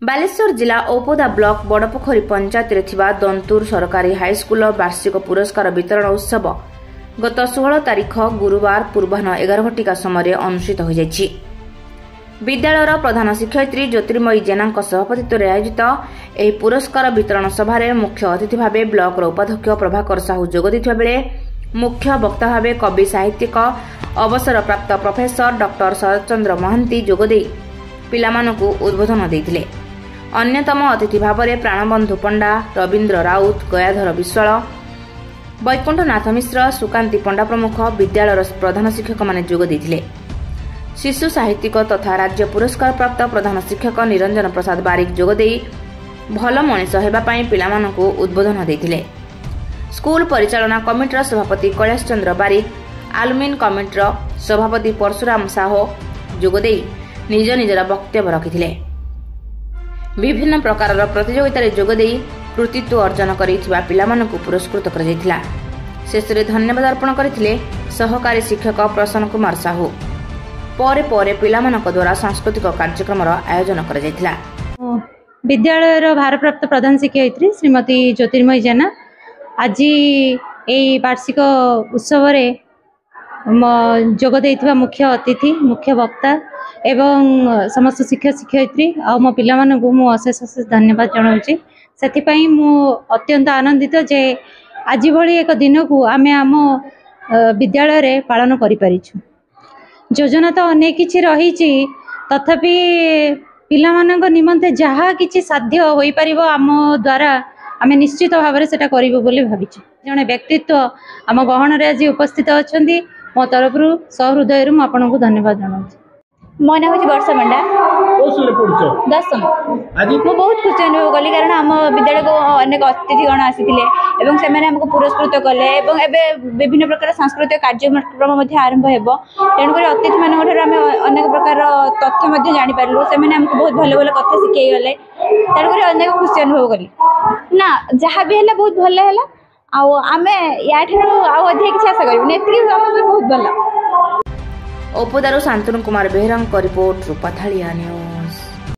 बालेश्वर जिला ओपोदा ब्लॉक बड़पोखरी पंचायत रे दंतुर सरकारी हाईस्कूल वार्षिक पुरस्कार वितरण उत्सव गत 16 तारीख गुरुवार पूर्वाह्न 11 घटिका समय अनुष्ठित हो जायछि। विद्यालयर प्रधान शिक्षयित्री ज्योतिर्मयी जेना सभापतित्व आयोजित यह पुरस्कार वितरण सभारे मुख्य अतिथि भाव ब्लॉक उपाध्यक्ष प्रभाकर साहू जोगदेइथिबा बेले मुख्य वक्ता भाव कवि साहित्यिक अवसरप्राप्त प्रोफेसर डॉक्टर शरद चंद्र महांती जोगदे पिलामानकु उद्बोधन देइथिले। अन्यतम अतिथि भाव में प्राणबंधु पंडा, रवीन्द्र राउत, गयाधर विश्वाल, वैकुंठनाथ मिश्र, सुकांति पंडा प्रमुख विद्यालयर प्रधान शिक्षक माने जोग देइथिले। शिशु साहित्यिक तथा राज्य पुरस्कार प्राप्त प्रधान शिक्षक निरंजन प्रसाद बारिक जोगदे भल मनीष हेबा पई पिलामानकु उद्बोधन देइथिले। स्कूल परिचालना कमिटीर सभापति कैलाश चंद्र बारिक, आलुमिन कमिटीर सभापति परशुराम साहो जोगदे निज निजर वक्तव्य रखिथिले। विभिन्न प्रकार प्रतियोगिता जोगदे कृतित्व अर्जन करिथिबा पिलामानकु पुरस्कृत कर जायथिला। शेषरे धन्यवाद अर्पण करथिले सहकारी शिक्षक प्रसन्न कुमार साहू। परे परे पिलामानक द्वारा सांस्कृतिक कार्यक्रम आयोजन कर जायथिला। विद्यालयर भारप्राप्त प्रधान शिक्षयित्री श्रीमती ज्योतिर्मयी जेना आज यही वार्षिक उत्सव जोग देइथिबा मुख्य अतिथि मुख्य वक्ता एवं समस्त शिक्षक शिक्षयित्री आ मो पिलामानकु मु अशेष अशेष धन्यवाद जनाउछि। सेथिपई मु अत्यंत आनंदित जे आज भली एक दिन को आमे आम विद्यालय रे पालन करि परिछु। योजना तो अनेक किछि रहिछि, तथापि पिलामानक निमंते जहा किछि साध्य होई परिबो आम द्वारा आमे निश्चित भाव में सेटा करिबो बोली भाबिछु। जने व्यक्तित्व आम गहन रे आज उपस्थित अछंती, मो तरफ सहृदय मु आपनको धन्यवाद जनाउछि। मो नाम हूँ वर्षा पंडा, 10म। मु बहुत खुशी अनुभव कली कारण आम विद्यालय को अनेक अतिथिगण आसी से पुरस्कृत कले और एवं विभिन्न प्रकार सांस्कृतिक कार्यक्रम आरंभ हो। तेणुक अतिथि मान अनेक प्रकार तथ्य जापारू से बहुत भल भल कथा शिखई गले। तेणुक अनेक खुशी अनुभव कली ना जहाँ भी है बहुत भल है। आम या अधिक किसी आशा करूँ बहुत भल। ओपोदारू शांतनु कुमार बेहरा रिपोर्ट रूपाथालिया न्यूज।